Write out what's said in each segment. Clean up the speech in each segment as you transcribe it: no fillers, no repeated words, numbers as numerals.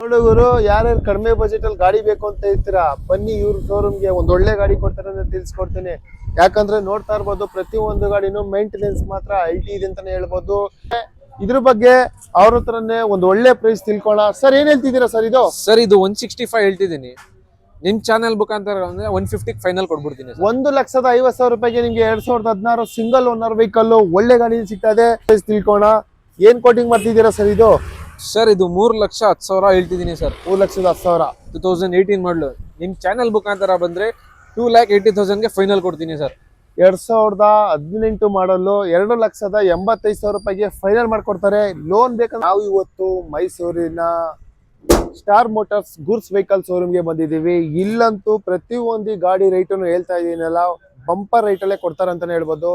ಹುಡುಗರು ಯಾರ್ಯಾರು ಕಡಿಮೆ ಬಜೆಟ್ ಅಲ್ಲಿ ಗಾಡಿ ಬೇಕು ಅಂತ ಇರ್ತೀರಾ, ಬನ್ನಿ ಇವ್ರ ಶೋರೂಮ್ಗೆ ಒಂದ್ ಒಳ್ಳೆ ಗಾಡಿ ಕೊಡ್ತಾರೆ ಅಂತ ತಿಳಿಸ್ಕೊಡ್ತೀನಿ. ಯಾಕಂದ್ರೆ ನೋಡ್ತಾ ಇರ್ಬೋದು, ಪ್ರತಿ ಒಂದು ಗಾಡಿನೂ ಮೇಂಟೆನೆನ್ಸ್ ಮಾತ್ರ ಐಟಿ ಇದೆ ಅಂತಾನೆ ಹೇಳ್ಬೋದು. ಇದ್ರ ಬಗ್ಗೆ ಅವ್ರ ಹತ್ರನೇ ಒಂದ್ ಒಳ್ಳೆ ಪ್ರೈಸ್ ತಿಳ್ಕೊಳ್ಳೋಣ. ಸರ್ ಏನ್ ಹೇಳ್ತಿದ್ದೀರಾ ಸರ್ ಇದು? ಸರ್ ಇದು 165 ಹೇಳ್ತಿದ್ದೀನಿ. ನಿಮ್ ಚಾನೆಲ್ ಮುಖಾಂತರ 150 ಫೈನಲ್ ಕೊಡ್ಬಿಡ್ತೀನಿ. 1,50,000 ರೂಪಾಯಿಗೆ ನಿಮ್ಗೆ 2016 ಸಿಂಗಲ್ ಓನರ್ ವೆಹಿಕಲ್ ಒಳ್ಳೆ ಗಾಡಿ ಸಿಗ್ತಾ ಇದೆ. ಪ್ರೈಸ್ ತಿಳ್ಕೊಳ್ಳೋಣ. ಏನ್ ಕೋಟಿಂಗ್ ಮಾಡ್ತಿದ್ದೀರಾ ಸರ್ ಇದು? ಸರ್ ಇದು 3,10,000 ಹೇಳ್ತಿದ್ದೀನಿ ಸರ್. 3,10,000 2018 ಮಾಡಲು. ನಿಮ್ ಚಾನೆಲ್ ಮುಖಾಂತರ ಬಂದ್ರೆ 2,80,000ಗೆ ಫೈನಲ್ ಕೊಡ್ತೀನಿ ಸರ್. 2018 ಮಾಡಲು 2,85,000 ರೂಪಾಯಿಗೆ ಫೈನಲ್ ಮಾಡ್ಕೊಡ್ತಾರೆ. ಲೋನ್ ಬೇಕಂದ್ರೆ ನಾವು ಇವತ್ತು ಮೈಸೂರಿನ ಸ್ಟಾರ್ ಮೋಟಾರ್ಸ್ ಗೂಡ್ಸ್ ವೆಹಿಕಲ್ ಶೋರೂಮ್ಗೆ ಬಂದಿದ್ದೀವಿ. ಇಲ್ಲಂತೂ ಪ್ರತಿಯೊಂದು ಗಾಡಿ ರೇಟನ್ನು ಹೇಳ್ತಾ ಇದೀನಲ್ಲ, ಬಂಪರ್ ರೇಟಲ್ಲೇ ಕೊಡ್ತಾರೆ ಅಂತಾನೆ ಹೇಳ್ಬೋದು.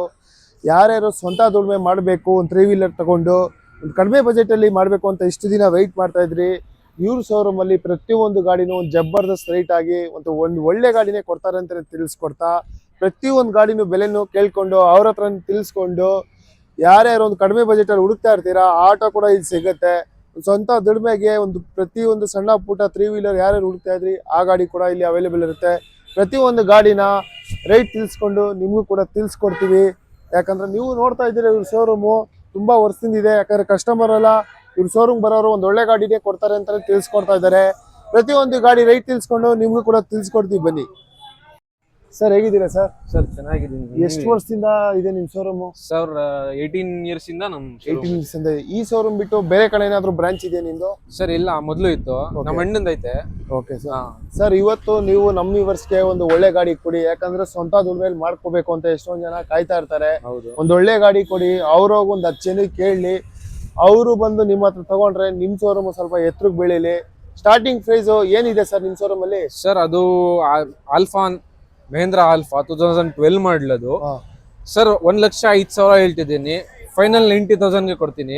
ಯಾರ್ಯಾರು ಸ್ವಂತ ದುಡಿಮೆ ಮಾಡಬೇಕು, ಒಂದು 3 ವೀಲರ್ ತಗೊಂಡು ಒಂದು ಕಡಿಮೆ ಬಜೆಟಲ್ಲಿ ಮಾಡಬೇಕು ಅಂತ ಇಷ್ಟು ದಿನ ವೆಯ್ಟ್ ಮಾಡ್ತಾ ಇದ್ರಿ, ಇವ್ರ ಶೋರೂಮಲ್ಲಿ ಪ್ರತಿಯೊಂದು ಗಾಡಿನೂ ಒಂದು ಜಬರ್ದಸ್ತ್ ರೇಟ್ ಆಗಿ ಒಂದು ಒಳ್ಳೆ ಗಾಡಿನೇ ಕೊಡ್ತಾರೆ ಅಂತ ತಿಳಿಸ್ಕೊಡ್ತಾ, ಪ್ರತಿಯೊಂದು ಗಾಡಿನೂ ಬೆಲೆನೂ ಕೇಳ್ಕೊಂಡು ಅವ್ರ ಹತ್ರ ತಿಳಿಸ್ಕೊಂಡು, ಯಾರ್ಯಾರು ಒಂದು ಕಡಿಮೆ ಬಜೆಟಲ್ಲಿ ಹುಡುಕ್ತಾ ಇರ್ತೀರಾ, ಆಟೋ ಕೂಡ ಇಲ್ಲಿ ಸಿಗುತ್ತೆ. ಸ್ವಂತ ದುಡಿಮೆಗೆ ಒಂದು ಪ್ರತಿಯೊಂದು ಸಣ್ಣ ಪುಟ್ಟ 3 ವೀಲರ್ ಯಾರ್ಯಾರು ಹುಡುಕ್ತಾ ಇದ್ರಿ, ಆ ಗಾಡಿ ಕೂಡ ಇಲ್ಲಿ ಅವೈಲೇಬಲ್ ಇರುತ್ತೆ. ಪ್ರತಿಯೊಂದು ಗಾಡಿನ ರೇಟ್ ತಿಳಿಸ್ಕೊಂಡು ನಿಮಗೂ ಕೂಡ ತಿಳಿಸ್ಕೊಡ್ತೀವಿ. ಯಾಕಂದ್ರೆ ನೀವು ನೋಡ್ತಾ ಇದ್ದೀರಿ, ಇವ್ರ ಶೋರೂಮು ತುಂಬಾ ವರ್ಷದಿಂದ ಇದೆ. ಯಾಕಂದ್ರೆ ಕಸ್ಟಮರ್ ಎಲ್ಲ ಇವ್ರ ಶೋರೂಮ್ ಬರೋರು ಒಂದು ಒಳ್ಳೆ ಗಾಡಿನೇ ಕೊಡ್ತಾರೆ ಅಂತ ತಿಳಿಸ್ಕೊಡ್ತಾ ಇದ್ದಾರೆ. ಪ್ರತಿಯೊಂದು ಗಾಡಿ ರೇಟ್ ತಿಳಿಸ್ಕೊಂಡು ನಿಮ್ಗೂ ಕೂಡ ತಿಳಿಸ್ಕೊಡ್ತೀವಿ. ಬನ್ನಿ ಸರ್, ಹೇಗಿದ್ದೀರಾ ಸರ್? ಸರ್ ಚೆನ್ನಾಗಿದ್ದೀನಿ. ಎಷ್ಟು ವರ್ಷದಿಂದ ಇದೆ ನಿಮ್ ಶೋರೂಮು? ಸರ್ 18 ಇಯರ್ಸ್ ಇಂದ ನಮ್ 18 ಇಯರ್ಸ್ ಇಂದ. ಈ ಶೋರೂಮ್ ಬಿಟ್ಟು ಬೇರೆ ಕಡೆ ಏನಾದ್ರು ಬ್ರಾಂಚ್ ಇದೆಯಾ ನಿಮ್ದು? ಸರ್ ಇಲ್ಲ, ಮೊದ್ಲು ಇತ್ತು, ನಮ್ಮ ಅಣ್ಣಂದ ಐತೆ. Okay sir. ಸರ್ ಇವತ್ತು ನೀವು ನಮ್ಮ ವ್ಯೂವರ್ಸ್ಗೆ ಒಂದು ಒಳ್ಳೆ ಗಾಡಿ ಕೊಡಿ. ಯಾಕಂದ್ರೆ ಸ್ವಂತ ದುಡ್ಮೇಲೆ ಮಾಡ್ಕೋಬೇಕು ಅಂತ ಎಷ್ಟೊಂದ್ ಜನ ಕಾಯ್ತಾ ಇರ್ತಾರೆ. ಒಂದ್ ಒಳ್ಳೆ ಗಾಡಿ ಕೊಡಿ. ಅವ್ರೋಗ ಒಂದ್ 10 ಜನಕ್ಕೆ ಕೇಳಿ, ಅವರು ಬಂದು ನಿಮ್ಮ ಹತ್ರ ತಗೊಂಡ್ರೆ ನಿಮ್ ಶೋರೂಮ್ ಸ್ವಲ್ಪ ಎತ್ತರಕ್ಕೆ ಬೆಳೀಲಿ. ಸ್ಟಾರ್ಟಿಂಗ್ ಪ್ರೈಸ್ ಏನಿದೆ ಸರ್ ನಿಮ್ ಶೋರೂಮ್ ಅಲ್ಲಿ? ಸರ್ ಅದು ಆಲ್ಫಾ ಮಹೇಂದ್ರ ಆಲ್ಫಾ 2012 ಮಾಡಲದು ಸರ್. 1,05,000 ಹೇಳ್ತಿದ್ದೀನಿ. ಫೈನಲ್ 90,000ಗೆ ಕೊಡ್ತೀನಿ.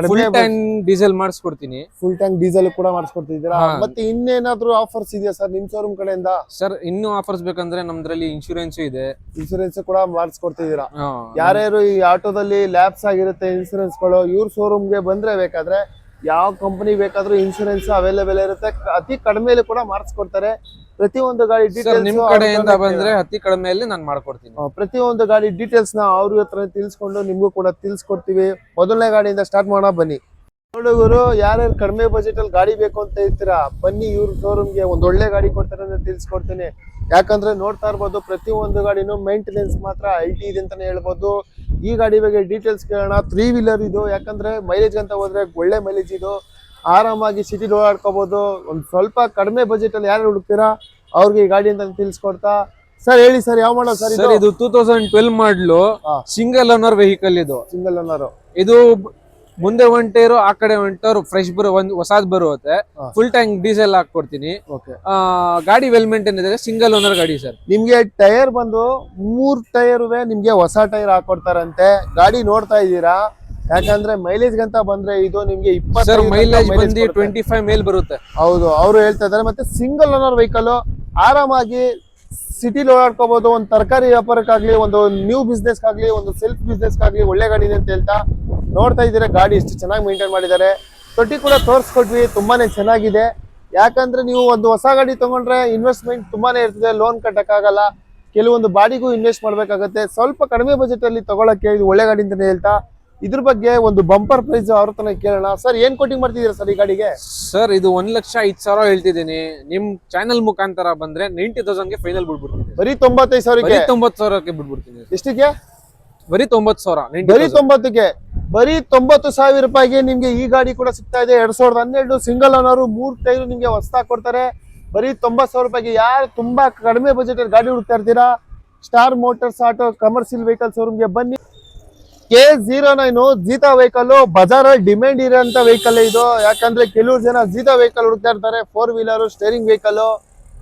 ಫುಲ್ ಟ್ಯಾಂಕ್ ಡೀಸೆಲ್ ಮಾಡಿಸ್ಕೊಡ್ತೀನಿ. ಫುಲ್ ಟ್ಯಾಂಕ್ ಡೀಸೆಲ್ ಕೂಡ ಮಾಡಿಸ್ಕೊಡ್ತಿದ್ದೀರಾ? ಮತ್ತೆ ಇನ್ನೇನಾದ್ರೂ ಆಫರ್ಸ್ ಇದೆಯಾ ಸರ್ ನಿಮ್ ಶೋರೂಮ್ ಕಡೆಯಿಂದ? ಸರ್ ಇನ್ನೂ ಆಫರ್ಸ್ ಬೇಕಂದ್ರೆ ನಮ್ದ್ರಲ್ಲಿ ಇನ್ಶೂರೆನ್ಸ್ ಇದೆ. ಇನ್ಶೂರೆನ್ಸ್ ಕೂಡ ಮಾಡಿಸ್ಕೊಡ್ತಿದ್ದೀರಾ? ಯಾರ್ಯಾರು ಈ ಆಟೋದಲ್ಲಿ ಲ್ಯಾಪ್ಸ್ ಆಗಿರುತ್ತೆ ಇನ್ಶೂರೆನ್ಸ್ ಗಳು, ಇವ್ರ ಶೋರೂಮ್ಗೆ ಬಂದ್ರೆ ಬೇಕಾದ್ರೆ ಯಾವ ಕಂಪನಿ ಬೇಕಾದ್ರೂ ಇನ್ಶೂರೆನ್ಸ್ ಅವೈಲೇಬಲ್ ಇರುತ್ತೆ. ಅತಿ ಕಡಿಮೆಲಿ ಕೂಡ ಮಾಡಿಸ್ಕೊಡ್ತಾರೆ. ಪ್ರತಿಯೊಂದು ಗಾಡಿ ಡೀಟೇಲ್ಸ್ ನಿಮ್ ಕಡೆಯಿಂದ ಬಂದ್ರೆ ಅತಿ ಕಡಿಮೆಯಲ್ಲಿ ನಾನು ಮಾಡ್ಕೊಡ್ತೀನಿ. ಪ್ರತಿಯೊಂದು ಗಾಡಿ ಡೀಟೇಲ್ಸ್ ನ ಅವ್ರ ಹತ್ರ ತಿಳಿಸ್ಕೊಂಡು ನಿಮ್ಗೂ ಕೂಡ ತಿಳಿಸ್ಕೊಡ್ತೀವಿ. ಮೊದಲನೇ ಗಾಡಿಯಿಂದ ಸ್ಟಾರ್ಟ್ ಮಾಡೋಣ ಬನ್ನಿ. ಹುಡುಗರು ಯಾರ್ಯಾರು ಕಡಿಮೆ ಬಜೆಟ್ ಅಲ್ಲಿ ಗಾಡಿ ಬೇಕು ಅಂತ ಇರ್ತೀರಾ, ಬನ್ನಿ ಇವ್ರ ಶೋರೂಮ್ಗೆ ಒಂದ್ ಒಳ್ಳೆ ಗಾಡಿ ಕೊಡ್ತಾರೆ ಅಂತ ತಿಳಿಸ್ಕೊಡ್ತೀನಿ. ಯಾಕಂದ್ರೆ ನೋಡ್ತಾ ಇರ್ಬೋದು, ಪ್ರತಿಯೊಂದು ಗಾಡಿನೂ ಮೇಂಟೆನೆನ್ಸ್ ಮಾತ್ರ ಐಟಿ ಇದೆ ಅಂತಾನೆ ಹೇಳ್ಬೋದು. ಈ ಗಾಡಿ ಬಗ್ಗೆ ಡೀಟೇಲ್ಸ್ ಕೇಳೋಣ. 3 ವೀಲರ್ ಇದು. ಯಾಕಂದ್ರೆ ಮೈಲೇಜ್ ಅಂತ ಹೋದ್ರೆ ಒಳ್ಳೆ ಮೈಲೇಜ್ ಇದು. ಆರಾಮಾಗಿ ಸಿಟಿ ಓಡಾಡ್ಕೋಬಹುದು. ಒಂದ್ ಸ್ವಲ್ಪ ಕಡಿಮೆ ಬಜೆಟ್ ಅಲ್ಲಿ ಯಾರು ಹುಡುಕ್ತೀರಾ ಅವ್ರಿಗೆ ಈ ಗಾಡಿ ಅಂತ ತಿಳಿಸ್ಕೊಡ್ತಾ. ಸರ್ ಹೇಳಿ ಸರ್, ಯಾವ ಮಾಡಲ್ ಸರ್ ಇದು? ಇದು 2012 ಮಾಡಲು ಸಿಂಗಲ್ ಓನರ್ ವೆಹಿಕಲ್. ಇದು ಸಿಂಗಲ್ ಓನರ್. ಇದು ಮುಂದೆ ಒಂಟೇರು ಆ ಕಡೆ ಒಂಟೇರು ಫ್ರೆಶ್ ಒಂದು ಹೊಸದ್ ಬರುತ್ತೆ. ಫುಲ್ ಟ್ಯಾಂಕ್ ಡೀಸೆಲ್ ಹಾಕೊಡ್ತೀನಿ. ಗಾಡಿ ವೆಲ್ ಮೇಂಟೈನ್ ಇದೆ. ಸಿಂಗಲ್ ಓನರ್ ಗಾಡಿ ಸರ್. ನಿಮ್ಗೆ ಟೈರ್ ಬಂದು 3 ಟೈರ್ ನಿಮ್ಗೆ ಹೊಸ ಟೈರ್ ಹಾಕೊಡ್ತಾರಂತೆ. ಗಾಡಿ ನೋಡ್ತಾ ಇದ್ದೀರಾ? ಯಾಕಂದ್ರೆ ಮೈಲೇಜ್ ಗಂತ ಬಂದ್ರೆ ಇದು ನಿಮ್ಗೆ 20 ಮೈಲೇಜ್ ಬಂದು 25 ಮೇಲ್ ಬರುತ್ತೆ. ಹೌದು, ಅವರು ಹೇಳ್ತಾ ಇದಾರೆ. ಮತ್ತೆ ಸಿಂಗಲ್ ಓನರ್ ವೆಹಿಕಲ್, ಆರಾಮಾಗಿ ಸಿಟಿಲಿ ಓಡಾಡ್ಕೋಬಹುದು. ಒಂದು ತರಕಾರಿ ವ್ಯಾಪಾರಕ್ಕಾಗ್ಲಿ, ಒಂದು ನ್ಯೂ ಬಿಸ್ನೆಸ್ ಆಗ್ಲಿ, ಒಂದು ಸೆಲ್ಫ್ ಬಿಸ್ನೆಸ್ ಆಗ್ಲಿ ಒಳ್ಳೆ ಗಾಡಿ ಇದೆ ಅಂತ ಹೇಳ್ತಾ ನೋಡ್ತಾ ಇದ್ದೀರಾ. ಗಾಡಿ ಎಷ್ಟು ಚೆನ್ನಾಗಿ ಮೇಂಟೈನ್ ಮಾಡಿದ್ದಾರೆ. ತೊಟ್ಟಿ ಕೂಡ ತೋರಿಸ್ಕೊಟ್ವಿ, ತುಂಬಾನೇ ಚೆನ್ನಾಗಿದೆ. ಯಾಕಂದ್ರೆ ನೀವು ಒಂದು ಹೊಸ ಗಾಡಿ ತಗೊಂಡ್ರೆ ಇನ್ವೆಸ್ಟ್ಮೆಂಟ್ ತುಂಬಾನೇ ಇರ್ತದೆ. ಲೋನ್ ಕಟ್ಟಕ್ಕಾಗಲ್ಲ, ಕೆಲವೊಂದು ಬಾಡಿಗೂ ಇನ್ವೆಸ್ಟ್ ಮಾಡ್ಬೇಕಾಗತ್ತೆ. ಸ್ವಲ್ಪ ಕಡಿಮೆ ಬಜೆಟ್ ಅಲ್ಲಿ ತಗೊಳಕ್ಕೆ ಇದು ಒಳ್ಳೆ ಗಾಡಿ ಅಂತಾನೆ ಹೇಳ್ತಾ, ಇದ್ರ ಬಗ್ಗೆ ಒಂದು ಬಂಪರ್ ಪ್ರೈಸ್ ಅವ್ರ ತನಕ ಕೇಳೋಣ. ಸರ್ ಏನ್ ಕೋಟಿಂಗ್ ಮಾಡ್ತಿದ್ದೀರಾ ಸರ್ ಈ ಗಾಡಿಗೆ? ಸರ್ ಇದು 1,05,000 ಹೇಳ್ತಿದ್ದೀನಿ. ನಿಮ್ ಚಾನೆಲ್ ಮುಖಾಂತರ ಬಂದ್ರೆ 90,000ಗೆ ಫೈನಲ್ ಬಿಡ್ಬಿಡ್ತೀನಿ. ಬರೀ 95,000ಕ್ಕೆ? 90,000ಕ್ಕೆ ಬಿಡ್ಬಿಡ್ತೀನಿ. ಎಷ್ಟಿಗೆ? ಬರೀ 90,000. ಬರೀ 90ಕ್ಕೆ. ಬರೀ 90,000 ರೂಪಾಯಿಗೆ ನಿಮ್ಗೆ ಈ ಗಾಡಿ ಕೂಡ ಸಿಗ್ತಾ ಇದೆ. 2012 ಸಿಂಗಲ್ ಓನರ್, 3 ಟೈರ್ ನಿಮ್ಗೆ ಹೊಸದಾಗಿ ಕೊಡ್ತಾರೆ. ಬರೀ 90,000 ರೂಪಾಯಿಗೆ. ಯಾರು ತುಂಬಾ ಕಡಿಮೆ ಬಜೆಟ್ ಅಲ್ಲಿ ಗಾಡಿ ಹುಡುಕ್ತಾ ಇರ್ತೀರಾ, star motors auto commercial vehicle ಶೋರೂಮ್ಗೆ ಬನ್ನಿ. K09 ಜೀತಾ ವೆಹಿಕಲ್ ಬಜಾರ್ ಡಿಮ್ಯಾಂಡ್ ಇರೋಂತ ವೆಹಿಕಲ್ ಇದು. ಯಾಕಂದ್ರೆ ಕೆಲವು ಜನ ಜೀತಾ ವೆಹಿಕಲ್ ಹುಡುಕ್ತಾ ಇರ್ತಾರೆ, 4 ವೀಲರ್ ಸ್ಟೇರಿಂಗ್ ವೆಹಿಕಲ್.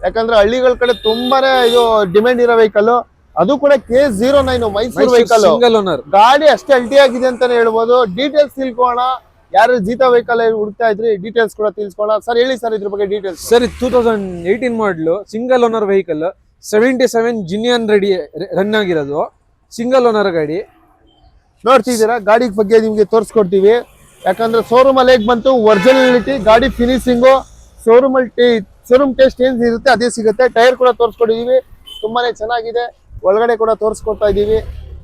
ಯಾಕಂದ್ರೆ ಹಳ್ಳಿಗಳ ಕಡೆ ತುಂಬಾನೇ ಇದು ಡಿಮ್ಯಾಂಡ್ ಇರೋ ವೆಹಿಕಲ್. ಅದು ಕೂಡ K09 Mysuru vehicle. Single owner ಗಾಡಿ ಅಷ್ಟೇ ಅಲ್ಟಿ ಆಗಿದೆ ಅಂತಾನೆ ಹೇಳ್ಬೋದು. ಡೀಟೇಲ್ಸ್ ತಿಳ್ಕೊಳ್ಳೋಣ. ಯಾರು ಜೀತಾ ವೆಹಿಕಲ್ ಹುಡುಕ್ತಾ ಇದ್ರಿ ಡೀಟೇಲ್ಸ್ ಕೂಡ ತಿಳ್ಕೊಳ್ಳೋಣ. ಸರ್ ಹೇಳಿ ಸರ್ ಇದ್ರ ಬಗ್ಗೆ ಡೀಟೇಲ್ಸ್. ಸರ್ 2018 ಮಾಡಲು single owner vehicle. 77 ಜಿನಿಯನ್ ready run ಆಗಿರೋದು ಸಿಂಗಲ್ ಓನರ್ ಗಾಡಿ. ನೋಡ್ತಿದ್ದೀರಾ? ಗಾಡಿ ಬಗ್ಗೆ ನಿಮ್ಗೆ ತೋರಿಸ್ಕೊಡ್ತೀವಿ. ಯಾಕಂದ್ರೆ ಶೋರೂಮ್ ಅಲ್ಲಿ ಹೇಗ್ ಬಂತು ಒರಿಜಿನಾಲಿಟಿ, ಗಾಡಿ ಫಿನಿಶಿಂಗು ಶೋರೂಮ್ ಟೇಸ್ಟ್ ಏನ್ ಇರುತ್ತೆ ಅದೇ ಸಿಗುತ್ತೆ. ಟೈರ್ ಕೂಡ ತೋರಿಸ್ಕೊಟ್ಟಿದೀವಿ, ತುಂಬಾನೇ ಚೆನ್ನಾಗಿದೆ. ಒಳಗಡೆ ಕೂಡ ತೋರಿಸ್ಕೊಡ್ತಾ ಇದೀವಿ,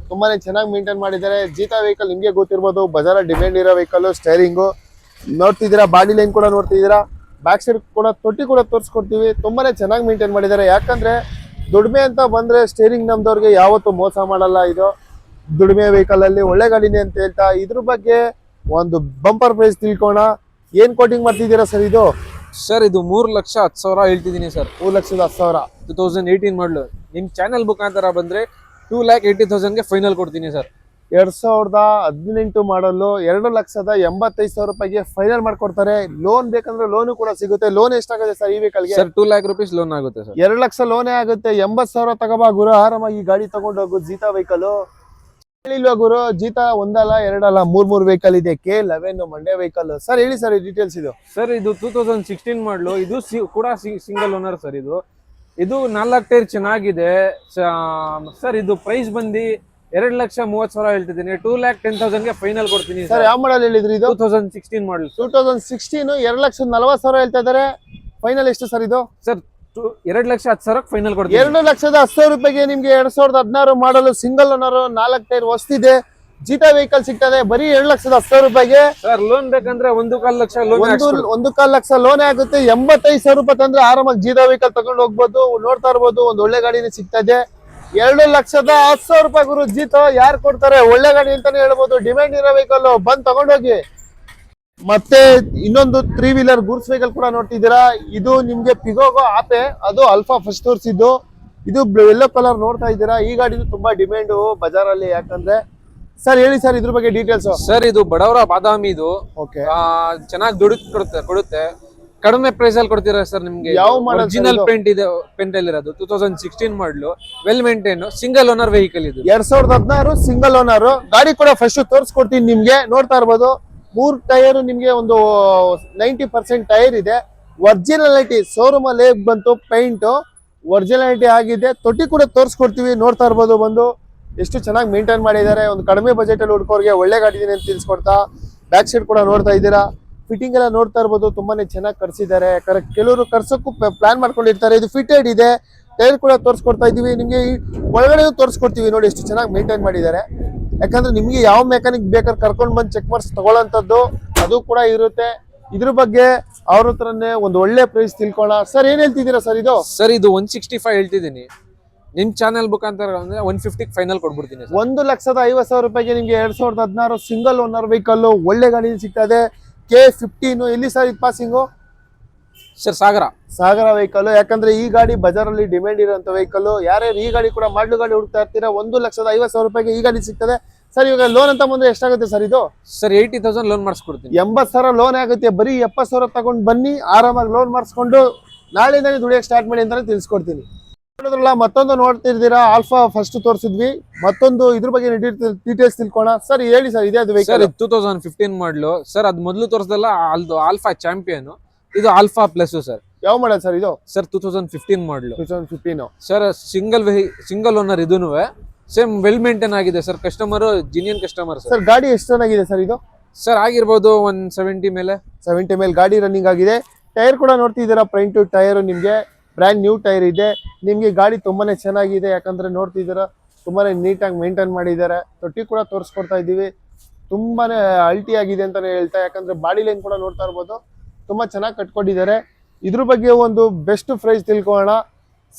ತುಂಬಾನೇ ಚೆನ್ನಾಗಿ ಮೇಂಟೈನ್ ಮಾಡಿದ್ದಾರೆ. ಜೀತಾ ವೆಹಿಕಲ್ ನಿಮ್ಗೆ ಗೊತ್ತಿರ್ಬೋದು, ಬಜಾರ ಡಿಮ್ಯಾಂಡ್ ಇರೋ ವೆಹಿಕಲ್. ಸ್ಟೈರಿಂಗು ನೋಡ್ತಿದ್ದೀರಾ, ಬಾಡಿ ಲೈನ್ ಕೂಡ ನೋಡ್ತಿದ್ದೀರಾ, ಬ್ಯಾಕ್ ಸೈಡ್ ಕೂಡ ತೊಟ್ಟಿ ಕೂಡ ತೋರಿಸ್ಕೊಡ್ತೀವಿ. ತುಂಬಾನೇ ಚೆನ್ನಾಗಿ ಮೇಂಟೈನ್ ಮಾಡಿದ್ದಾರೆ. ಯಾಕಂದ್ರೆ ದುಡಿಮೆ ಅಂತ ಬಂದ್ರೆ ಸ್ಟೇರಿಂಗ್ ನಮ್ದವ್ರಿಗೆ ಯಾವತ್ತೂ ಮೋಸ ಮಾಡಲ್ಲ. ಇದು ದುಡಿಮೆ ವೆಹಿಕಲ್ ಅಲ್ಲಿ ಒಳ್ಳೆ ಗಾಡಿನೇ ಅಂತ ಹೇಳ್ತಾ ಇದ್ರ ಬಗ್ಗೆ ಒಂದು ಬಂಪರ್ ಪ್ರೈಸ್ ತಿಳ್ಕೋಣ. ಏನ್ ಕೋಟಿಂಗ್ ಮಾಡ್ತಿದ್ದೀರಾ ಸರ್ ಇದು? ಸರ್ ಇದು 3,10,000 ಹೇಳ್ತಿದ್ದೀನಿ ಸರ್. 3,10,000 2018 ಮಾಡಲು. ನಿಮ್ ಚಾನಲ್ ಮುಖಾಂತರ ಬಂದ್ರೆ 2,80,000 ಫೈನಲ್ ಕೊಡ್ತೀನಿ ಸರ್. 2018 ಮಾಡಲು 2,85,000 ರೂಪಾಯಿಗೆ ಫೈನಲ್ ಮಾಡ್ಕೊಡ್ತಾರೆ. ಲೋನ್ ಬೇಕಂದ್ರೆ ಲೋನು ಕೂಡ ಸಿಗುತ್ತೆ. ಲೋನ್ ಎಷ್ಟಾಗುತ್ತೆ ಸರ್ ಈ ವೆಹಿಕಲ್ಗೆ? ಸರ್ 2 lakh rupees ಲೋನ್ ಆಗುತ್ತೆ ಸರ್. 2 ಲಕ್ಷ ಲೋನೇ ಆಗುತ್ತೆ. 80,000 ತಗೋಬಾ ಗುರು, ಆರಾಮಾಗಿ ಈ ಗಾಡಿ ತಗೊಂಡೋಗು. ಜೀತಾ ವೆಹಿಕಲ್ ಹೇಳಿಲ್ವಾ ಗುರು? ಜೀತಾ ಒಂದಲ್ಲ ಎರಡಲ್ಲ 3 ವೆಹಿಕಲ್ ಇದೆ. K11 Mandya vehicle. ಸರ್ ಹೇಳಿ ಸರ್ ಡೀಟೇಲ್ಸ್ ಇದು. ಸರ್ ಇದು 2016 ಮಾಡಲು. ಇದು ಕೂಡ ಸಿಂಗಲ್ ಓನರ್ ಸರ್. ಇದು 4 ಟೈರ್ ಚೆನ್ನಾಗಿದೆ ಸರ್. ಇದು ಪ್ರೈಸ್ ಬಂದು 2,30,000 ಹೇಳ್ತಿದ್ದೀನಿ. 2,10,000 ಫೈನಲ್ ಕೊಡ್ತೀನಿ ಸರ್. ಯಾವ ಮಾಡಲ್ ಹೇಳಿದ್ರಿ ಇದು? 2016 ಮಾಡಲ್. 2016 2,40,000 ಹೇಳ್ತಾ ಇದಾರೆ. ಫೈನಲ್ ಎಷ್ಟು ಸರ್ ಇದು? ಸರ್ 2,10,000 ಫೈನಲ್ ಕೊಡ್ತೀನಿ. 2,10,000 ರೂಪಾಯಿಗೆ ನಿಮ್ಗೆ 2016 ಮಾಡಲು ಸಿಂಗಲ್ ಓನರ್ 4 ಟೈರ್ ಹೊಸ್ತಿದೆ ಜೀತಾ ವೆಹಿಕಲ್ ಸಿಗ್ತದೆ ಬರೀ 2,10,000 ರೂಪಾಯಿಗೆ. ಸರ್ ಲೋನ್ ಬೇಕಂದ್ರೆ 1.25 ಲಕ್ಷ ಲೋನ್. 1.25 ಲಕ್ಷ ಲೋನೇ ಆಗುತ್ತೆ. 85,000 ರೂಪಾಯಿ ತಂದ್ರೆ ಆರಾಮಾಗಿ ಜೀತಾ ವೆಹಿಕಲ್ ತಗೊಂಡು ಹೋಗ್ಬೋದು. ನೋಡ್ತಾ ಇರ್ಬೋದು, ಒಂದು ಒಳ್ಳೆ ಗಾಡಿನೇ ಸಿಗ್ತಾ ಇದೆ. 2,10,000 ರೂಪಾಯಿ ಗುರು ಜೀತಾ ಯಾರು ಕೊಡ್ತಾರೆ? ಒಳ್ಳೆ ಗಾಡಿ ಅಂತಾನೆ ಹೇಳ್ಬೋದು. ಡಿಮ್ಯಾಂಡ್ ಇರೋ ವೆಹಿಕಲ್, ಬಂದ್ ತಗೊಂಡೋಗಿ. ಮತ್ತೆ ಇನ್ನೊಂದು 3 ವೀಲರ್ ಗೂಡ್ಸ್ ವೆಹಿಕಲ್ ಕೂಡ ನೋಡ್ತಿದ್ದೀರಾ. ಇದು ನಿಮ್ಗೆ ಪಿಗೋಗೋ ಆಪೆ, ಅದು ಅಲ್ಫಾ ಫಸ್ಟ್ ತೋರಿಸಿದ್ದು. ಇದು ಯೆಲ್ಲೋ ಕಲರ್ ನೋಡ್ತಾ ಇದ್ದೀರಾ. ಈ ಗಾಡಿದು ತುಂಬಾ ಡಿಮ್ಯಾಂಡ್ ಬಜಾರಲ್ಲಿ. ಯಾಕಂದ್ರೆ ಸರ್ ಹೇಳಿ ಸರ್ ಇದ್ರ ಬಗ್ಗೆ ಡೀಟೇಲ್ಸ್. ಸರ್ ಇದು ಬಡವರ ಬಾದಾಮಿ. ಇದು ಚೆನ್ನಾಗಿ ಕೊಡುತ್ತೆ. ಕಡಿಮೆ ಪ್ರೈಸ್ ಅಲ್ಲಿ ಕೊಡ್ತೀರಾ ಸರ್ ನಿಮ್ಗೆ. ಯಾವ ಮಾಡಲ್? ಒರಿಜಿನಲ್ ಪೇಂಟ್ ಇದೆ. ಪೇಂಟ್ ಅಲ್ಲಿ ಇರೋದು 2016 ಮಾಡಲು. Well maintain single owner vehicle ಇದು. 2016 ಸಿಂಗಲ್ ಓನರ್ ಗಾಡಿ ಕೂಡ ಫಸ್ಟ್ ತೋರಿಸ್ಕೊಡ್ತೀನಿ ನಿಮ್ಗೆ. ನೋಡ್ತಾ ಇರ್ಬೋದು, 3 ಟೈರ್ ನಿಮ್ಗೆ ಒಂದು 90% ಟೈರ್ ಇದೆ. ಒರಿಜಿನಾಲಿಟಿ ಶೋರೂಮ್ ಅಲ್ಲಿ ಬಂತು. ಪೈಂಟ್ ಒರಿಜಿನಾಲಿಟಿ ಆಗಿದೆ. ತೊಟ್ಟಿ ಕೂಡ ತೋರಿಸ್ಕೊಡ್ತೀವಿ. ನೋಡ್ತಾ ಇರ್ಬೋದು, ಬಂದು ಎಷ್ಟು ಚೆನ್ನಾಗಿ ಮೇಂಟೈನ್ ಮಾಡಿದ್ದಾರೆ. ಒಂದು ಕಡಿಮೆ ಬಜೆಟ್ ಅಲ್ಲಿ ಹುಡ್ಕೋರ್ಗೆ ಒಳ್ಳೆ ಗಾಡಿ ಅಂತ ತಿಳಿಸ್ಕೊಡ್ತಾ. ಬ್ಯಾಕ್ ಸೈಡ್ ಕೂಡ ನೋಡ್ತಾ ಇದ್ದೀರಾ, ಫಿಟ್ಟಿಂಗ್ ಎಲ್ಲ ನೋಡ್ತಾ ಇರ್ಬೋದು, ತುಂಬಾನೇ ಚೆನ್ನಾಗಿ ಕರ್ಸಿದ್ದಾರೆ. ಕೆಲವರು ಕರ್ಸಕ್ಕೂ ಪ್ಲಾನ್ ಮಾಡ್ಕೊಂಡಿರ್ತಾರೆ. ಇದು ಫಿಟೆಡ್ ಇದೆ. ಟೈರ್ ಕೂಡ ತೋರಿಸ್ಕೊಡ್ತಾ ಇದೀವಿ ನಿಮ್ಗೆ. ಒಳಗಡೆ ತೋರಿಸ್ಕೊಡ್ತೀವಿ ನೋಡಿ ಎಷ್ಟು ಚೆನ್ನಾಗಿ ಮೇಂಟೈನ್ ಮಾಡಿದ್ದಾರೆ. ಯಾಕಂದ್ರೆ ನಿಮ್ಗೆ ಯಾವ ಮೆಕ್ಯಾನಿಕ್ ಬೇಕಾದ್ರೆ ಕರ್ಕೊಂಡು ಬಂದು ಚೆಕ್ ಮಾಡಿಸಿ ತಗೊಳ್ಳೋಂಥದ್ದು ಅದು ಕೂಡ ಇರುತ್ತೆ. ಇದ್ರ ಬಗ್ಗೆ ಅವ್ರ ಹತ್ರನೇ ಒಂದು ಒಳ್ಳೆ ಪ್ರೈಸ್ ತಿಳ್ಕೊಳ್ಳೋಣ. ಸರ್ ಏನ್ ಹೇಳ್ತಿದ್ದೀರಾ ಸರ್ ಇದು? ಸರ್ ಇದು 165 ಹೇಳ್ತಿದ್ದೀನಿ. ನಿಮ್ ಚಾನೆಲ್ ಮುಖಾಂತರ 150 ಫೈನಲ್ ಕೊಡ್ಬಿಡ್ತೀನಿ. 1,50,000 ರೂಪಾಯಿಗೆ ನಿಮ್ಗೆ 2016 ಸಿಂಗಲ್ ಓನರ್ ವೆಹಿಕಲ್ ಒಳ್ಳೆ ಗಾಡಿ ಸಿಗ್ತಾ ಇದೆ. K15 ಎಲ್ಲಿ ಸರ್ ಇದು ಪಾಸಿಂಗು? ಸರ್ ಸಾಗರ ವೆಹಿಕಲ್. ಯಾಕಂದ್ರೆ ಈ ಗಾಡಿ ಬಜಾರಲ್ಲಿ ಡಿಮ್ಯಾಂಡ್ ಇರುವಂತ ವೆಹಿಕಲ್. ಯಾರ್ಯಾರು ಈ ಗಾಡಿ ಕೂಡ ಮಾಡ್ಲು ಗಾಡಿ ಹುಡುಕ್ತಾ ಇರ್ತೀರಾ, 1,50,000 ರೂಪಾಯಿಗೆ ಈ ಗಾಡಿ ಸಿಗ್ತದೆ. ಸರ್ ಇವಾಗ ಲೋನ್ ಅಂತ ಬಂದ್ರೆ ಎಷ್ಟಾಗುತ್ತೆ ಸರ್ ಇದು? Sir 80,000 loan ಮಾಡಿಸ್ಕೊಡ್ತೀನಿ. 80,000 ಲೋನ್ ಆಗುತ್ತೆ. ಬರೀ 70,000 ತಗೊಂಡು ಬನ್ನಿ, ಆರಾಮಾಗಿ ಲೋನ್ ಮಾಡಿಸ್ಕೊಂಡು ನಾಳೆಯಿಂದಾನೆ ದುಡಿಯಕ್ಕೆ ಸ್ಟಾರ್ಟ್ ಮಾಡಿ ಅಂತಾನೆ ತಿಳಿಸ್ಕೊಡ್ತೀನಿ. ನೋಡಿದ್ರಲ್ಲ, ಮತ್ತೊಂದು ನೋಡ್ತಿರ್ತೀರಾ, ಆಲ್ಫಾ ಫಸ್ಟ್ ತೋರಿಸಿದ್ವಿ. ಮತ್ತೊಂದು ಇದ್ರ ಬಗ್ಗೆ ಡೀಟೇಲ್ಸ್ ತಿಳ್ಕೋಣ. ಸರ್ ಹೇಳಿ ಸರ್, ಇದೇ ಅದು ವೆಹಿಕಲ್? 2015 ಮಾಡಲು ಸರ್. ಅದು ಮೊದಲು ತೋರಿಸದಲ್ಲ, ಅದು ಆಲ್ಫಾ ಚಾಂಪಿಯನ್. ಇದು ಆಲ್ಫಾ ಪ್ಲಸ್ ಸರ್. ಯಾವ ಮಾಡಲ್ ಸರ್ ಇದು? ಸರ್ 2015 ಮಾಡಲು. 2015 ಸರ್. Single owner. ಇದೂನು ಸೇಮ್ ವೆಲ್ ಮೇಂಟೈನ್ ಆಗಿದೆ ಸರ್. Customer ಜಿನಿಯನ್ customer sir. ಗಾಡಿ ಎಷ್ಟು ಚೆನ್ನಾಗಿದೆ ಸರ್ ಇದು? ಸರ್ ಆಗಿರ್ಬೋದು 170 ಮೇಲೆ. 70 ಮೇಲೆ ಗಾಡಿ ರನ್ನಿಂಗ್ ಆಗಿದೆ. ಟೈರ್ ಕೂಡ ನೋಡ್ತಿದ್ದೀರಾ, ಫ್ರಂಟ್ ಟೈರ್ ನಿಮ್ಗೆ ಬ್ರ್ಯಾಂಡ್ ನ್ಯೂ ಟೈರ್ ಇದೆ. ನಿಮ್ಗೆ ಗಾಡಿ ತುಂಬಾನೇ ಚೆನ್ನಾಗಿದೆ. ಯಾಕಂದ್ರೆ ನೋಡ್ತಿದ್ದೀರಾ, ತುಂಬಾನೇ ನೀಟಾಗಿ ಮೇಂಟೈನ್ ಮಾಡಿದ್ದಾರೆ. ತೊಟ್ಟಿ ಕೂಡ ತೋರಿಸ್ಕೊಡ್ತಾ ಇದ್ದೀವಿ. ತುಂಬಾನೇ ಅಲ್ಟಿ ಆಗಿದೆ ಅಂತಾನೆ ಹೇಳ್ತಾ. ಯಾಕಂದ್ರೆ ಬಾಡಿ ಲೈನ್ ಕೂಡ ನೋಡ್ತಾ ಇರ್ಬೋದು, ತುಂಬಾ ಚೆನ್ನಾಗಿ ಕಟ್ಕೊಂಡಿದ್ದಾರೆ. ಇದ್ರ ಬಗ್ಗೆ ಒಂದು ಬೆಸ್ಟ್ ಪ್ರೈಸ್ ತಿಳ್ಕೊಳ್ಳೋಣ.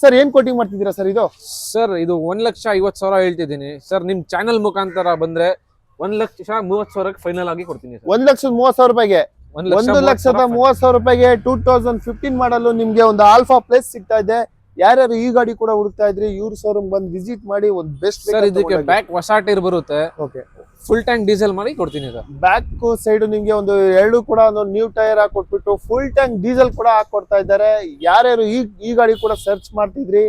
ಸರ್ ಏನ್ ಕೋಟಿಂಗ್ ಮಾಡ್ತಿದ್ದೀರಾ ಸರ್ ಇದು? ಸರ್ ಇದು 1,50,000 ಹೇಳ್ತಿದ್ದೀನಿ ಸರ್. ನಿಮ್ ಚಾನಲ್ ಮುಖಾಂತರ ಬಂದ್ರೆ 1,30,000 ಫೈನಲ್ ಆಗಿ ಕೊಡ್ತೀನಿ. 1,30,000 ರೂಪಾಯಿಗೆ 1,30,000 ರೂಪಾಯಿಗೆ 2015 ಮಾಡಲು ನಿಮ್ಗೆ ಒಂದು ಆಲ್ಫಾ ಪ್ಲಸ್ ಸಿಗ್ತಾ ಇದೆ. ಯಾರ್ಯಾರು ಈ ಗಾಡಿ ಕೂಡ ಹುಡುಕ್ತಾ ಇದ್ರಿ, ಇವ್ರ ಶೋರೂಮ್ ಬಂದು ವಿಸಿಟ್ ಮಾಡಿ ಒಂದು ಬೆಸ್ಟ್. ಸರ್ ಇದಕ್ಕೆ ಬ್ಯಾಕ್ ಹೊಸ ಟೈರ್ ಬರುತ್ತೆ. ಓಕೆ. ಫುಲ್ ಟ್ಯಾಂಕ್ ಡೀಸೆಲ್ ಮಾಡಿ ಕೊಡ್ತೀನಿ ಸರ್. ಬ್ಯಾಕ್ ಸೈಡ್ ನಿಮ್ಗೆ ಒಂದು 2 ಕೂಡ ಒಂದು ನ್ಯೂ ಟೈರ್ ಹಾಕೊಟ್ಬಿಟ್ಟು ಫುಲ್ ಟ್ಯಾಂಕ್ ಡೀಸೆಲ್ ಕೂಡ ಹಾಕೊಡ್ತಾ ಇದ್ದಾರೆ. ಯಾರ್ಯಾರು ಈ ಗಾಡಿ ಕೂಡ ಸರ್ಚ್ ಮಾಡ್ತಿದ್ರಿ,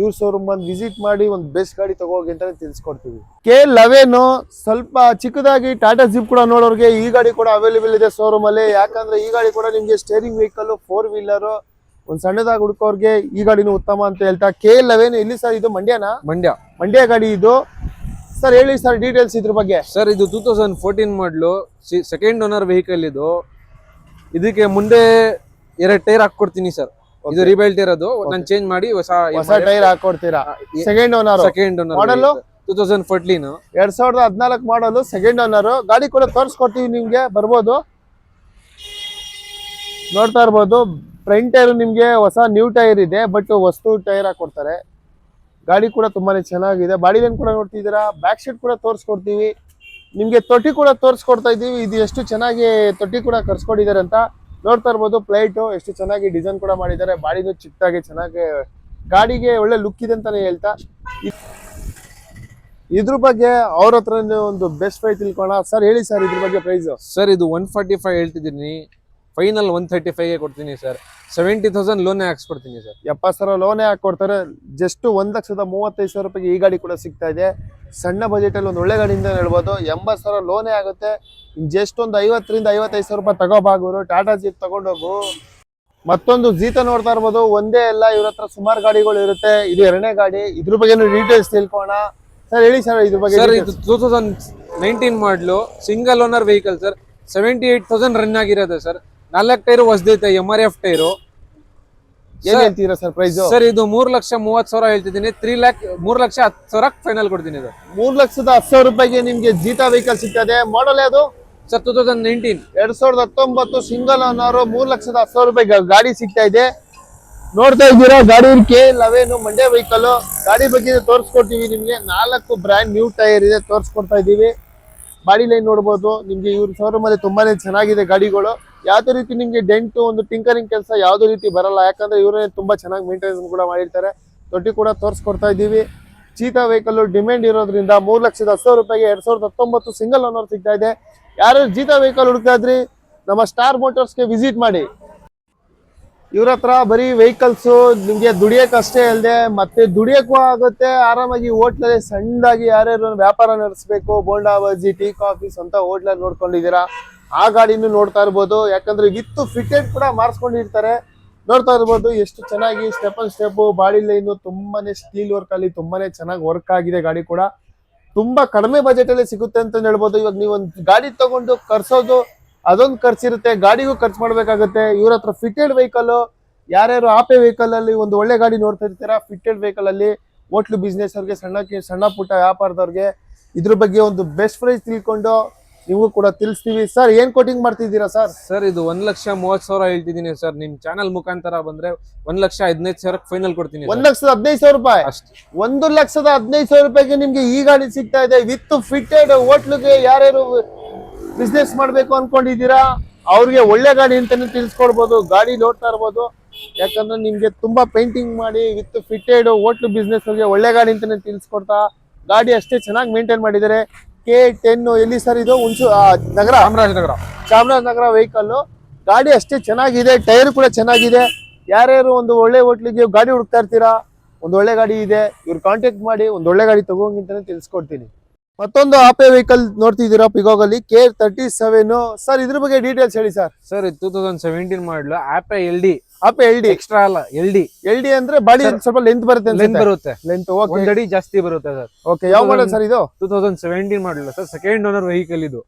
ಇವ್ರ ಶೋರೂಮ್ ಬಂದು ವಿಸಿಟ್ ಮಾಡಿ ಒಂದು ಬೆಸ್ಟ್ ಗಾಡಿ ತಗೋಗಿ ಅಂತಾನೆ ತಿಳಿಸ್ಕೊಡ್ತೀವಿ. K11 ಸ್ವಲ್ಪ ಚಿಕ್ಕದಾಗಿ ಟಾಟಾ ಜಿಪ್ ಕೂಡ ನೋಡೋರಿಗೆ ಈ ಗಾಡಿ ಕೂಡ ಅವೈಲೇಬಲ್ ಇದೆ ಶೋರೂಮ್ ಅಲ್ಲಿ. ಯಾಕಂದ್ರೆ ಈ ಗಾಡಿ ಕೂಡ ನಿಮ್ಗೆ ಸ್ಟೇರಿಂಗ್ ವೆಹಿಕಲ್, 4 ವೀಲರ್, ಒಂದ್ ಸಣ್ಣದಾಗಿ ಹುಡುಕೋರ್ಗೆ ಈ ಗಾಡಿನೂ ಉತ್ತಮ ಅಂತ ಹೇಳ್ತಾ. K11 ಎಲ್ಲಿ ಸರ್ ಇದು? ಮಂಡ್ಯನಾ? ಮಂಡ್ಯ ಗಾಡಿ ಇದು. ಸರ್ ಹೇಳಿ ಸರ್ ಡೀಟೇಲ್ಸ್ ಇದ್ರ ಬಗ್ಗೆ. ಸರ್ ಇದು 2014 ಮಾಡಲು. ಸೆಕೆಂಡ್ ಓನರ್ ವೆಹಿಕಲ್ ಇದು. ಇದಕ್ಕೆ ಮುಂದೆ 2 ಟೈರ್ ಹಾಕೊಡ್ತೀನಿ ಸರ್. ಇದು ರಿಬೆಲ್ಟ್ ಇರೋದು ನಾನು ಚೇಂಜ್ ಮಾಡಿ ಹೊಸ ಟೈರ್ ಹಾಕೊಡ್ತೀರಾ? Second owner, second owner model 2014 2014 ಮಾಡಲು, ಸೆಕೆಂಡ್ ಓನರ್. ಗಾಡಿ ಕೂಡ ತೋರಿಸ್ಕೊಡ್ತೀವಿ ನಿಮ್ಗೆ, ಬರ್ಬೋದು ನೋಡ್ತಾ ಇರ್ಬೋದು. ಫ್ರಂಟ್ ಟೈರ್ ನಿಮ್ಗೆ ಹೊಸ ನ್ಯೂ ಟೈರ್ ಇದೆ, ಬಟ್ ವಸ್ತು ಟೈರ್ ಹಾಕೊಡ್ತಾರೆ. ಗಾಡಿ ಕೂಡ ತುಂಬಾನೇ ಚೆನ್ನಾಗಿದೆ. ಬಾಡಿ ಲೈನ್ ಕೂಡ ನೋಡ್ತಿದ್ದೀರಾ. ಬ್ಯಾಕ್ ಸೀಟ್ ಕೂಡ ತೋರಿಸ್ಕೊಡ್ತೀವಿ ನಿಮ್ಗೆ. ತೊಟ್ಟಿ ಕೂಡ ತೋರಿಸ್ಕೊಡ್ತಾ ಇದೀವಿ. ಇದು ಎಷ್ಟು ಚೆನ್ನಾಗಿ ತೊಟ್ಟಿ ಕೂಡ ಕರ್ಸ್ಕೊಂಡಿದ್ದಾರೆ ಅಂತ ನೋಡ್ತಾ ಇರ್ಬೋದು. ಪ್ಲೇಟ್ ಎಷ್ಟು ಚೆನ್ನಾಗಿ ಡಿಸೈನ್ ಕೂಡ ಮಾಡಿದ್ದಾರೆ. ಬಾಡಿನೂ ಚಿಕ್ಕದಾಗಿ ಚೆನ್ನಾಗಿ, ಗಾಡಿಗೆ ಒಳ್ಳೆ ಲುಕ್ ಇದೆ ಅಂತಾನೆ ಹೇಳ್ತಾ, ಇದ್ರ ಬಗ್ಗೆ ಅವ್ರ ಹತ್ರ ಒಂದು ಬೆಸ್ಟ್ ಪ್ರೈಸ್ ತಿಳ್ಕೊಳ್ಳೋಣ. ಸರ್ ಹೇಳಿ ಸರ್ ಇದ್ರ ಬಗ್ಗೆ ಪ್ರೈಸ್. ಸರ್ ಇದು 145 ಹೇಳ್ತಿದ್ದೀನಿ, ಫೈನಲ್ 135ಗೆ ಕೊಡ್ತೀನಿ ಸರ್. 70,000 ಲೋನೇ ಹಾಕ್ಸ್ಕೊಡ್ತೀನಿ ಸರ್. 70,000 ಲೋನೇ ಹಾಕೊಡ್ತಾರೆ. ಜಸ್ಟ್ 1,35,000 ರೂಪಾಯಿಗೆ ಈ ಗಾಡಿ ಕೂಡ ಸಿಗ್ತಾ ಇದೆ. ಸಣ್ಣ ಬಜೆಟ್ ಅಲ್ಲಿ ಒಂದು ಒಳ್ಳೆ ಗಾಡಿಯಿಂದ ಹೇಳ್ಬೋದು. 80,000 ಲೋನೇ ಆಗುತ್ತೆ. ಜಸ್ಟ್ ಒಂದು 50,000 ರಿಂದ 55,000 ರೂಪಾಯಿ ತಗೋಬಾಗೋರು. ಟಾಟಾ ಜೀಪ್ ತಗೊಂಡೋಗು. ಮತ್ತೊಂದು ಜೀತ ನೋಡ್ತಾ ಇರ್ಬೋದು. ಒಂದೇ ಅಲ್ಲ, ಇವ್ರ ಹತ್ರ ಸುಮಾರು ಗಾಡಿಗಳು ಇರುತ್ತೆ. ಇದು 2ನೇ ಗಾಡಿ. ಇದ್ರ ಬಗ್ಗೆ ಡೀಟೇಲ್ಸ್ ತಿಳ್ಕೊಳ್ಳೋಣ. ಸರ್ ಹೇಳಿ ಸರ್ ಇದ್ರ ಬಗ್ಗೆ. ಸರ್ ಇದು 2019 model, single owner vehicle sir. 78,000 run ಆಗಿರೋದು ಸರ್. 4 ಟೈರ್ ಹೊಸದೈತೆ, MRF ಟೈರು. ಏನ್ ಹೇಳ್ತೀರಾ ಸರ್ ಪ್ರೈಸ್? ಸರ್ ಇದು 3,30,000 ಹೇಳ್ತಿದ್ದೀನಿ. 3,10,000 ಫೈನಲ್ ಕೊಡ್ತೀನಿ. ಇದು 3,10,000 ರೂಪಾಯಿಗೆ ನಿಮ್ಗೆ ಜೀತಾ ವೆಹಿಕಲ್ ಸಿಗ್ತದೆ. ಮಾಡಲ್ ಯಾವುದು ಸರ್? 2019 2019 single owner. 3,10,000 ರೂಪಾಯಿ ಗಾಡಿ ಸಿಗ್ತಾ ಇದೆ. ನೋಡ್ತಾ ಇದ್ದೀರಾ ಗಾಡಿ K11 ಮಂಡ್ಯ ವೆಹಿಕಲ್. ಗಾಡಿ ಬಗ್ಗೆ ತೋರಿಸ್ಕೊಡ್ತೀವಿ ನಿಮ್ಗೆ. 4 ಬ್ರ್ಯಾಂಡ್ ನ್ಯೂ ಟೈರ್ ಇದೆ, ತೋರಿಸ್ಕೊಡ್ತಾ ಇದೀವಿ. ಬಾಡಿ ಲೈನ್ ನೋಡ್ಬೋದು. ನಿಮ್ಗೆ ಇವ್ರ ಶೋರೂಮ್ ಅಲ್ಲಿ ತುಂಬಾನೇ ಚೆನ್ನಾಗಿದೆ ಗಾಡಿಗಳು. ಯಾವ್ದೇ ರೀತಿ ನಿಮ್ಗೆ ಡೆಂಟು, ಒಂದು ಟಿಂಕರಿಂಗ್ ಕೆಲಸ ಯಾವುದೇ ರೀತಿ ಬರಲ್ಲ. ಯಾಕಂದ್ರೆ ಇವರೇ ತುಂಬಾ ಚೆನ್ನಾಗಿ ಮೇಂಟೆನೆನ್ಸ್ ಕೂಡ ಮಾಡಿರ್ತಾರೆ. ತೊಟ್ಟಿ ಕೂಡ ತೋರಿಸ್ಕೊಡ್ತಾ ಇದ್ದೀವಿ. ಚೀತಾ ವೆಹಿಕಲ್ ಡಿಮ್ಯಾಂಡ್ ಇರೋದ್ರಿಂದ 3,10,000 ರೂಪಾಯಿಗೆ 2019 ಸಿಂಗಲ್ ಓನರ್ ಸಿಗ್ತಾ ಇದೆ. ಯಾರು ಚೀತಾ ವೆಹಿಕಲ್ ಹುಡುಕ್ತಾ ಇದ್ರಿ, ನಮ್ಮ ಸ್ಟಾರ್ ಮೋಟರ್ಸ್ಗೆ ವಿಸಿಟ್ ಮಾಡಿ. ಇವ್ರ ಹತ್ರ ಬರೀ ವೆಹಿಕಲ್ಸ್ ನಿಮ್ಗೆ ದುಡಿಯಕ್ಕೆ ಅಷ್ಟೇ ಅಲ್ಲದೆ ಮತ್ತೆ ದುಡಿಯಕ್ಕೂ ಆಗುತ್ತೆ. ಆರಾಮಾಗಿ ಹೋಟ್ಲಲ್ಲಿ ಸಣ್ಣದಾಗಿ ಯಾರ್ಯಾರು ವ್ಯಾಪಾರ ನಡೆಸಬೇಕು, ಬೋಂಡಾ ಬಜ್ಜಿ, ಟೀ ಕಾಫಿ ಸ್ವಂತ ಹೋಟ್ಲಲ್ಲಿ ನೋಡ್ಕೊಂಡಿದ್ದೀರಾ, ಆ ಗಾಡಿನೂ ನೋಡ್ತಾ ಇರ್ಬೋದು. ಯಾಕಂದ್ರೆ ವಿತ್ ಫಿಟೆಡ್ ಕೂಡ ಮಾಡಿಸ್ಕೊಂಡಿರ್ತಾರೆ. ನೋಡ್ತಾ ಇರ್ಬೋದು ಎಷ್ಟು ಚೆನ್ನಾಗಿ step and step body line ತುಂಬಾನೇ ಸ್ಟೀಲ್ ವರ್ಕ್ ಅಲ್ಲಿ ತುಂಬಾನೇ ಚೆನ್ನಾಗಿ ವರ್ಕ್ ಆಗಿದೆ. ಗಾಡಿ ಕೂಡ ತುಂಬಾ ಕಡಿಮೆ ಬಜೆಟ್ ಅಲ್ಲಿ ಸಿಗುತ್ತೆ ಅಂತ ಹೇಳ್ಬೋದು. ಇವಾಗ ನೀವು ಒಂದು ಗಾಡಿ ತಗೊಂಡು ಕರ್ಸೋದು ಅದೊಂದು ಖರ್ಚಿರುತ್ತೆ, ಗಾಡಿಗೂ ಖರ್ಚು ಮಾಡ್ಬೇಕಾಗುತ್ತೆ. ಇವ್ರ ಹತ್ರ ಫಿಟೆಡ್ ವೆಹಿಕಲ್, ಯಾರ್ಯಾರು ಆಪೆ ವೆಹಿಕಲ್ ಅಲ್ಲಿ ಒಂದು ಒಳ್ಳೆ ಗಾಡಿ ನೋಡ್ತಾ ಇರ್ತೀರಾ, ಫಿಟೆಡ್ ವೆಹಿಕಲ್ ಅಲ್ಲಿ ಹೋಟ್ಲು ಬಿಸ್ನೆಸ್ ಅವ್ರಿಗೆ, ಸಣ್ಣ ಪುಟ್ಟ ವ್ಯಾಪಾರದವ್ರಿಗೆ ಇದ್ರ ಬಗ್ಗೆ ಒಂದು ಬೆಸ್ಟ್ ಪ್ರೈಸ್ ತಿಳ್ಕೊಂಡು ನೀವು ಕೂಡ ತಿಳಿಸ್ತೀವಿ. ಸರ್ ಏನ್ ಕೋಟಿಂಗ್ ಮಾಡ್ತಿದ್ದೀರಾ ಸರ್? ಸರ್ ಇದು 1,30,000 ಹೇಳ್ತಿದ್ದೀನಿ ಸರ್. ನಿಮ್ ಚಾನಲ್ ಮುಖಾಂತರ ಬಂದ್ರೆ 1,15,000 ಫೈನಲ್ ಕೊಡ್ತೀನಿ. 1,15,000 ರೂಪಾಯಿ. 1,15,000 ರೂಪಾಯಿಗೆ ನಿಮ್ಗೆ ಈ ಗಾಡಿ ಸಿಗ್ತಾ ಇದೆ ವಿತ್ ಫಿಟೆಡ್. ಹೋಟ್ಲಿಗೆ ಯಾರ್ಯಾರು ಬಿಸ್ನೆಸ್ ಮಾಡ್ಬೇಕು ಅನ್ಕೊಂಡಿದ್ದೀರಾ ಅವ್ರಿಗೆ ಒಳ್ಳೆ ಗಾಡಿ ಅಂತಾನೆ ತಿಳಿಸ್ಕೊಡ್ಬೋದು. ಗಾಡಿ ನೋಡ್ತಾ ಇರ್ಬೋದು. ಯಾಕಂದ್ರೆ ನಿಮ್ಗೆ ತುಂಬಾ ಪೇಂಟಿಂಗ್ ಮಾಡಿ ವಿತ್ ಫಿಟೆಡ್ ಹೋಟ್ಲು ಬಿಸ್ನೆಸ್ ಅವ್ರಿಗೆ ಒಳ್ಳೆ ಗಾಡಿ ಅಂತಾನೆ ತಿಳಿಸ್ಕೊಡ್ತಾ, ಗಾಡಿ ಅಷ್ಟೇ ಚೆನ್ನಾಗಿ ಮೇಂಟೈನ್ ಮಾಡಿದ್ದಾರೆ. K10 ಎಲ್ಲಿ ಸರ್ ಇದು? ನಗರ, ಚಾಮರಾಜನಗರ ವೆಹಿಕಲ್. ಗಾಡಿ ಅಷ್ಟೇ ಚೆನ್ನಾಗಿದೆ, ಟೈರ್ ಕೂಡ ಚೆನ್ನಾಗಿದೆ. ಯಾರ್ಯಾರು ಒಂದು ಒಳ್ಳೆ ಹೋಟ್ಲಿಗೆ ಗಾಡಿ ಹುಡುಕ್ತಾ ಇರ್ತೀರಾ, ಒಂದು ಒಳ್ಳೆ ಗಾಡಿ ಇದೆ, ಇವ್ರು ಕಾಂಟ್ಯಾಕ್ಟ್ ಮಾಡಿ ಒಂದು ಒಳ್ಳೆ ಗಾಡಿ ತಗೋಂಗಿಂತಾನೆ ತಿಳಿಸ್ಕೊಡ್ತೀನಿ. ಮತ್ತೊಂದು ಆಪೆ ವೆಹಿಕಲ್ ನೋಡ್ತಿದ್ದೀರಾ ಪಿಗೋಗಲ್ಲಿ, K37. ಸರ್ ಇದ್ರ ಬಗ್ಗೆ ಡೀಟೇಲ್ಸ್ ಹೇಳಿ ಸರ್. ಸರ್ 2017 ಮಾಡಲು ಆಪೆ LD ಎಕ್ಸ್ಟ್ರಾ ಅಲ್ಲ, LD ಅಂದ್ರೆ ಬಾಡಿ ಸ್ವಲ್ಪ ಲೆಂತ್ ಬರುತ್ತೆ. ಲೆಂತ್ ಓಕೆ, 1 ಅಡಿ ಜಾಸ್ತಿ ಬರುತ್ತೆ ಸರ್. ಓಕೆ, ಯಾವ ಮಾಡಲ್ ಸರ್ ಇದು? 2017 ಮಾಡಲ್ಲ ಸರ್, ಸೆಕೆಂಡ್ ಓನರ್ ವೆಹಿಕಲ್ ಇದು.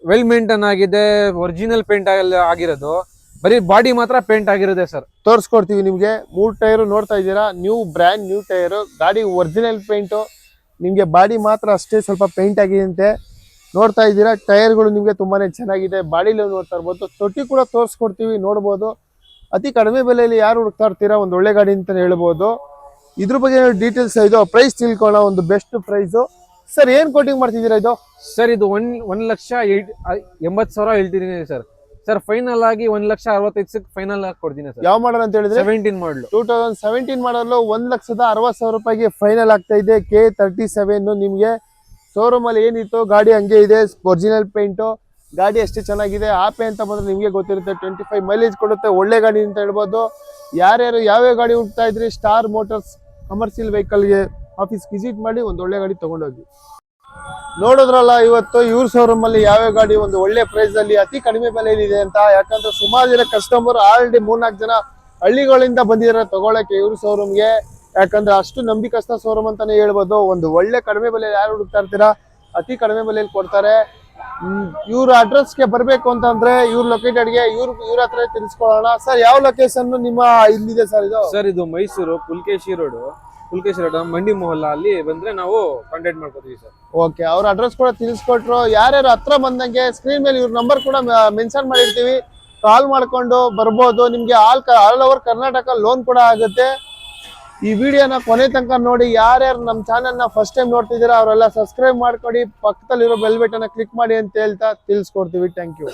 ವೆಲ್ ಮೇಂಟೈನ್ ಆಗಿದೆ, ಒರಿಜಿನಲ್ ಪೇಂಟ್ ಆಗಿರೋದು. ಬರೀ ಬಾಡಿ ಮಾತ್ರ ಪೇಂಟ್ ಆಗಿರೋದೆ ಸರ್. ತೋರಿಸ್ಕೊಡ್ತೀವಿ ನಿಮ್ಗೆ. 3 ಟೈರ್ ನೋಡ್ತಾ ಇದ್ದೀರಾ, ಬ್ರ್ಯಾಂಡ್ ನ್ಯೂ ಟೈರ್. ಗಾಡಿ ಒರಿಜಿನಲ್ ಪೇಂಟ್. ನಿಮ್ಗೆ ಬಾಡಿ ಮಾತ್ರ ಅಷ್ಟೇ ಸ್ವಲ್ಪ ಪೇಂಟ್ ಆಗಿದೆ ನೋಡ್ತಾ ಇದ್ದೀರಾ. ಟೈರ್ಗಳು ನಿಮ್ಗೆ ತುಂಬಾನೇ ಚೆನ್ನಾಗಿದೆ. ಬಾಡಿ ನೋಡ್ತಾ ಇರ್ಬೋದು. ತೊಟ್ಟಿ ಕೂಡ ತೋರಿಸ್ಕೊಡ್ತೀವಿ, ನೋಡ್ಬೋದು. ಅತಿ ಕಡಿಮೆ ಬೆಲೆಯಲ್ಲಿ ಯಾರು ಹುಡುಕ್ತಾ ಇರ್ತೀರಾ ಒಂದು ಒಳ್ಳೆ ಗಾಡಿ ಅಂತ ಹೇಳ್ಬೋದು. ಇದ್ರ ಬಗ್ಗೆ ಡೀಟೇಲ್ಸ್ ಇದು ಪ್ರೈಸ್ ತಿಳ್ಕೊಳ್ಳೋಣ, ಒಂದು ಬೆಸ್ಟ್ ಪ್ರೈಸ್. ಸರ್ ಏನ್ ಕೋಟಿಂಗ್ ಮಾಡ್ತಿದ್ದೀರಾ ಇದು? ಸರ್ ಇದು 1,80,000 ಹೇಳ್ತಿದ್ದೀನಿ ಸರ್. ಸರ್ ಫೈನಲ್ ಆಗಿ 1,65,000 ಫೈನಲ್ ಆಗಿ ಕೊಡ್ತೀನಿ ಸರ್. ಯಾವ ಮಾಡಲ್ ಅಂತ ಹೇಳಿದ್ರೆ? 17 ಮಾಡಲು. 2017 ಮಾಡಲು 1,60,000 ರೂಪಾಯಿಗೆ ಫೈನಲ್ ಆಗ್ತಾ ಇದೆ. K37 ನಿಮ್ಗೆ ಶೋರೂಮ್ ಅಲ್ಲಿ ಏನಿತ್ತು ಗಾಡಿ ಹಂಗೆ ಇದೆ, ಒರಿಜಿನಲ್ ಪೇಂಟು. ಗಾಡಿ ಅಷ್ಟೇ ಚೆನ್ನಾಗಿದೆ. ಆಪೆ ಅಂತ ಬಂದ್ರೆ ನಿಮ್ಗೆ ಗೊತ್ತಿರುತ್ತೆ, 25 ಮೈಲೇಜ್ ಕೊಡುತ್ತೆ. ಒಳ್ಳೆ ಗಾಡಿ ಅಂತ ಹೇಳ್ಬೋದು. ಯಾರ್ಯಾರು ಯಾವ್ಯಾವ ಗಾಡಿ ಹುಡುಕ್ತಾ ಇದ್ರಿ, ಸ್ಟಾರ್ ಮೋಟರ್ಸ್ ಕಮರ್ಷಿಯಲ್ ವೆಹಿಕಲ್ಗೆ ಆಫೀಸ್ ವಿಸಿಟ್ ಮಾಡಿ ಒಂದು ಒಳ್ಳೆ ಗಾಡಿ ತಗೊಂಡೋಗಿ. ನೋಡಿದ್ರಲ್ಲ ಇವತ್ತು ಇವ್ರ ಶೋರೂಮ್ ಅಲ್ಲಿ ಯಾವ್ಯಾವ ಗಾಡಿ ಒಂದು ಒಳ್ಳೆ ಪ್ರೈಸ್ ಅಲ್ಲಿ ಅತಿ ಕಡಿಮೆ ಬೆಲೆಯಲ್ಲಿ ಇದೆ ಅಂತ. ಯಾಕಂದ್ರೆ ಸುಮಾರು ಜನ ಕಸ್ಟಮರ್ ಆಲ್ರೆಡಿ 3-4 ಜನ ಹಳ್ಳಿಗಳಿಂದ ಬಂದಿದ್ದಾರೆ ತಗೊಳಕ್ಕೆ ಇವ್ರ ಶೋರೂಮ್ಗೆ. ಯಾಕಂದ್ರೆ ಅಷ್ಟು ನಂಬಿಕಸ್ತ ಶೋರೂಮ್ ಅಂತಾನೆ ಹೇಳ್ಬೋದು. ಒಂದು ಒಳ್ಳೆ ಕಡಿಮೆ ಬೆಲೆ ಯಾರು ಹುಡುಕ್ತಾ ಇರ್ತೀರಾ, ಅತಿ ಕಡಿಮೆ ಬೆಲೆಯಲ್ಲಿ ಕೊಡ್ತಾರೆ. ಇವ್ರ ಅಡ್ರೆಸ್ಗೆ ಬರ್ಬೇಕು ಅಂತಂದ್ರೆ ಇವ್ರ ಲೊಕೇಟೆಡ್ಗೆ ಇವ್ರ ಹತ್ರ ತಿಳಿಸ್ಕೊಳ್ಳೋಣ. ಸರ್ ಯಾವ ಲೊಕೇಶನ್ ನಿಮ್ಮ ಇಲ್ಲಿದೆ ಸರ್ ಇದು? ಸರ್ ಇದು ಮೈಸೂರು ಪುಲ್ಕೇಶಿ ರೋಡ್ ಮಂಡಿ ಮೊಹಲ್ಲಾ ಅಲ್ಲಿ ಬಂದ್ರೆ ನಾವು ಕಾಂಟ್ಯಾಕ್ಟ್ ಮಾಡ್ಕೋತೀವಿ ಸರ್. ಓಕೆ, ಅವ್ರ ಅಡ್ರೆಸ್ ಕೂಡ ತಿಳಿಸ್ಕೊಟ್ರು. ಯಾರ್ಯಾರು ಹತ್ರ ಬಂದಂಗೆ ಸ್ಕ್ರೀನ್ ಮೇಲೆ ಇವ್ರ ನಂಬರ್ ಕೂಡ ಮೆನ್ಷನ್ ಮಾಡಿರ್ತೀವಿ, ಕಾಲ್ ಮಾಡ್ಕೊಂಡು ಬರ್ಬೋದು. ನಿಮ್ಗೆ ಆಲ್ ಓವರ್ ಕರ್ನಾಟಕ ಲೋನ್ ಕೂಡ ಆಗುತ್ತೆ. ಈ ವಿಡಿಯೋನ ಕೊನೆ ತನಕ ನೋಡಿ. ಯಾರ್ಯಾರು ನಮ್ಮ ಚಾನೆಲ್ನ ಫಸ್ಟ್ ಟೈಮ್ ನೋಡ್ತಿದ್ದೀರಾ ಅವರೆಲ್ಲ ಸಬ್ಸ್ಕ್ರೈಬ್ ಮಾಡ್ಕೊಡಿ, ಪಕ್ಕದಲ್ಲಿರೋ ಬೆಲ್ ಬಟನ್ ಕ್ಲಿಕ್ ಮಾಡಿ ಅಂತ ಹೇಳ್ತಾ ತಿಳಿಸ್ಕೊಡ್ತೀವಿ. Thank you.